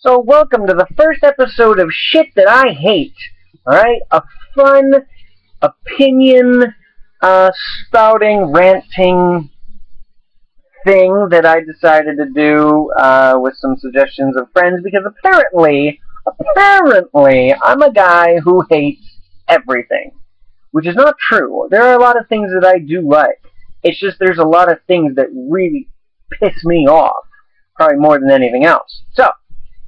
So welcome to the first episode of Shit That I Hate. Alright? A fun, opinion, spouting, ranting thing that I decided to do with some suggestions of friends because apparently, I'm a guy who hates everything. Which is not true. There are a lot of things that I do like. It's just there's a lot of things that really piss me off. Probably more than anything else. So,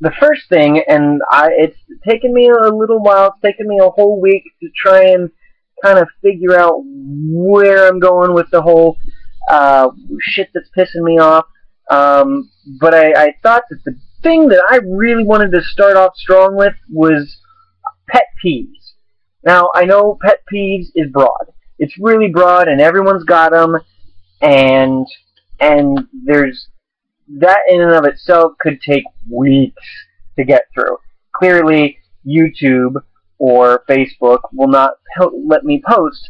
the first thing, and it's taken me a little while, it's taken me a whole week to try and kind of figure out where I'm going with the whole shit that's pissing me off. But I thought that the thing that I really wanted to start off strong with was pet peeves. Now, I know pet peeves is broad. It's really broad, and everyone's got them, and there's that in and of itself could take weeks to get through. Clearly, YouTube or Facebook will not let me post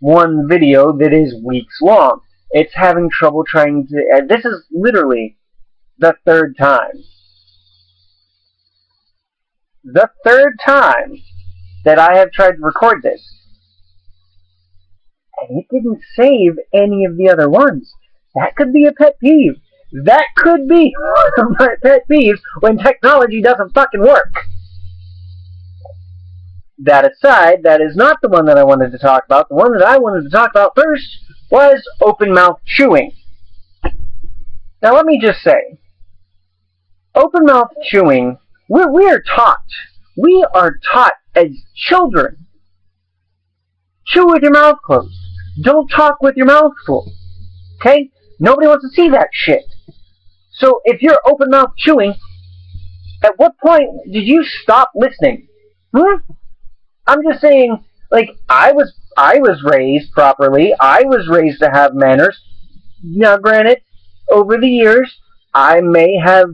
one video that is weeks long. It's having trouble trying to... this is literally the third time. The third time that I have tried to record this. And it didn't save any of the other ones. That could be a pet peeve. That could be one of my pet peeves when technology doesn't fucking work. That aside, that is not the one that I wanted to talk about. The one that I wanted to talk about first was open mouth chewing. Now let me just say, open mouth chewing, we are taught as children, chew with your mouth closed. Don't talk with your mouth full. Okay? Nobody wants to see that shit. So if you're open mouth chewing, at what point did you stop listening? I'm just saying, like, I was raised properly. I was raised to have manners. Now, granted, over the years, I may have,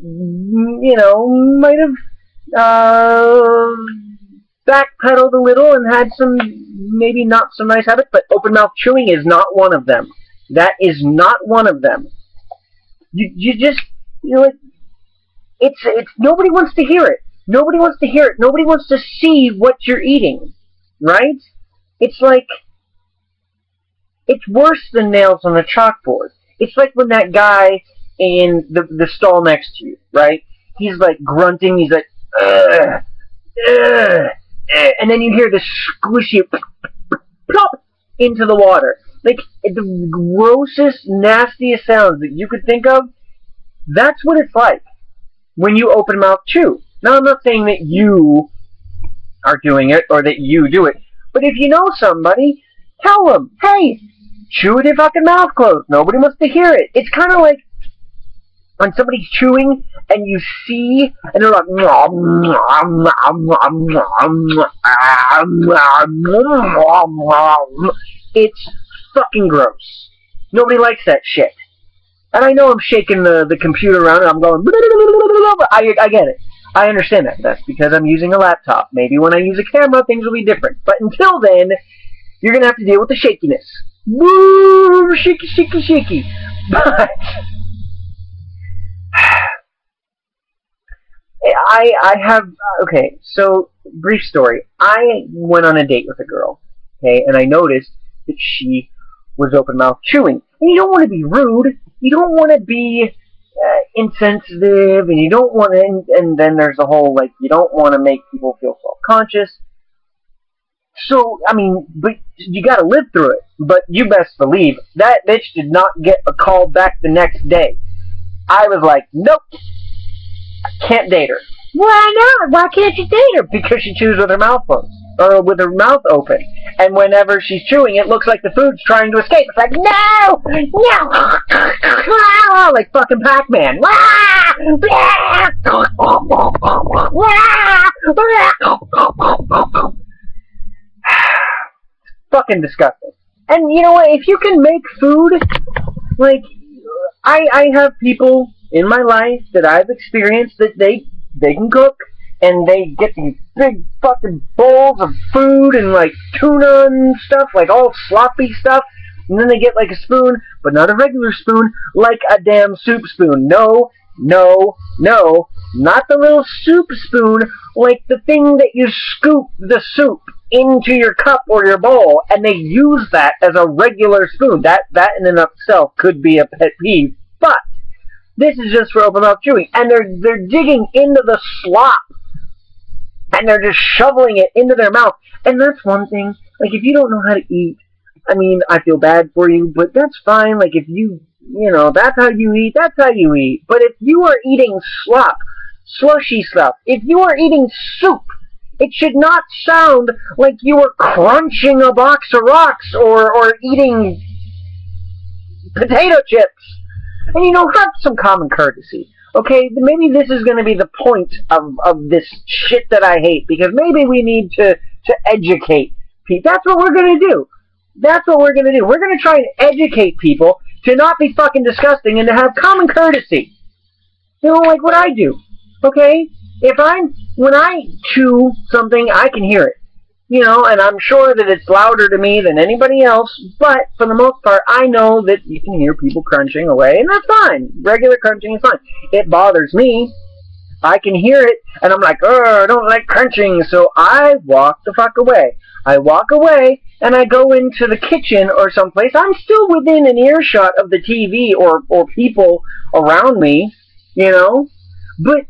might have backpedaled a little and had some maybe not so nice habits, but open mouth chewing is not one of them. That is not one of them. It's nobody wants to hear it. Nobody wants to hear it. Nobody wants to see what you're eating, right? It's like, it's worse than nails on a chalkboard. It's like when that guy in the stall next to you, right? He's like grunting, he's like, ugh, ugh, and then you hear this squishy plop into the water. Like, the grossest, nastiest sounds that you could think of, that's what it's like when you open mouth chew. Now, I'm not saying that you are doing it or that you do it, but if you know somebody, tell them, hey, chew with your fucking mouth closed. Nobody wants to hear it. It's kind of like when somebody's chewing and you see, and they're like, it's fucking gross. Nobody likes that shit. And I know I'm shaking the computer around and I'm going, I get it. I understand that. That's because I'm using a laptop. Maybe when I use a camera, things will be different. But until then, you're going to have to deal with the shakiness. Woo! Shaky, shaky, shaky. But I have, okay, so brief story. I went on a date with a girl, okay, and I noticed that she was open mouth chewing. And you don't want to be rude. You don't want to be insensitive, and you don't want to, and then there's the whole, like, you don't want to make people feel self-conscious. So, I mean, but you gotta live through it. But you best believe, that bitch did not get a call back the next day. I was like, nope, I can't date her. Why not? Why can't you date her? Because she chews with her mouth closed, or with her mouth open. And whenever she's chewing, it looks like the food's trying to escape. It's like, no! No! Like fucking Pac-Man. Fucking disgusting. And you know what? If you can make food, like, I have people in my life that I've experienced that they can cook, and they get these big fucking bowls of food and like tuna and stuff, like all sloppy stuff, and then they get like a spoon, but not a regular spoon, like a damn soup spoon. No, no, no, Not the little soup spoon, like the thing that you scoop the soup into your cup or your bowl, and they use that as a regular spoon. That in and of itself could be a pet peeve. But this is just for open mouth chewing, and they're digging into the slop, and they're just shoveling it into their mouth. And that's one thing. Like, if you don't know how to eat, I mean, I feel bad for you, but that's fine. Like, if you know, that's how you eat, that's how you eat. But if you are eating slop, slushy stuff, if you are eating soup, it should not sound like you are crunching a box of rocks or eating potato chips. And, you know, have some common courtesy. Okay, maybe this is going to be the point of this shit that I hate, because maybe we need to educate people. That's what we're going to do. That's what we're going to do. We're going to try and educate people to not be fucking disgusting and to have common courtesy. You know, like what I do. Okay? When I chew something, I can hear it. You know, and I'm sure that it's louder to me than anybody else, but for the most part, I know that you can hear people crunching away, and that's fine. Regular crunching is fine. It bothers me. I can hear it, and I'm like, I don't like crunching, so I walk the fuck away. I walk away, and I go into the kitchen or someplace. I'm still within an earshot of the TV or people around me, you know, but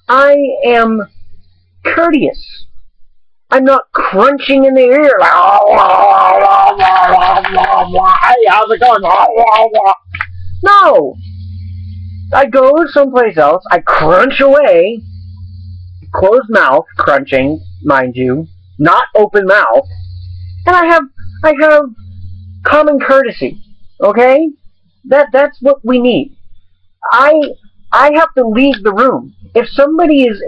I am courteous. I'm not crunching in the ear like, hey, how's it going? No. I go someplace else, I crunch away, closed mouth crunching, mind you, not open mouth, and I have common courtesy, okay? That's what we need. I have to leave the room. If somebody is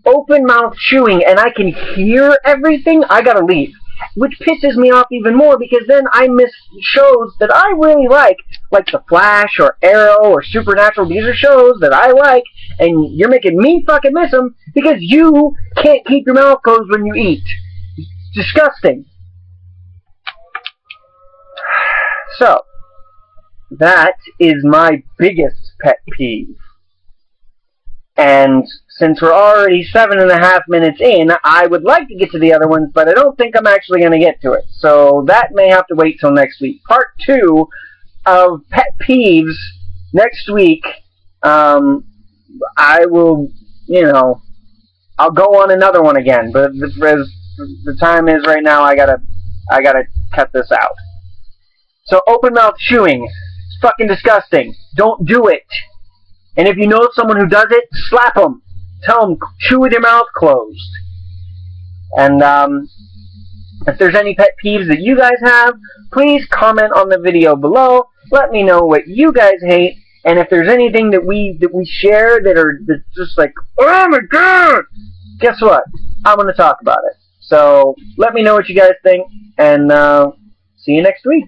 open mouth chewing and I can hear everything, I gotta leave. Which pisses me off even more, because then I miss shows that I really like The Flash or Arrow or Supernatural. These are shows that I like, and you're making me fucking miss them because you can't keep your mouth closed when you eat. It's disgusting. So, that is my biggest pet peeve. And since we're already 7.5 minutes in, I would like to get to the other ones, but I don't think I'm actually going to get to it. So that may have to wait till next week. Part 2 of pet peeves next week. I will, you know, I'll go on another one again. But as the time is right now, I gotta cut this out. So open mouth chewing, it's fucking disgusting. Don't do it. And if you know someone who does it, slap them. Tell them, chew with your mouth closed. And if there's any pet peeves that you guys have, please comment on the video below. Let me know what you guys hate. And if there's anything that we share that's just like, oh my god, guess what? I'm going to talk about it. So let me know what you guys think, and see you next week.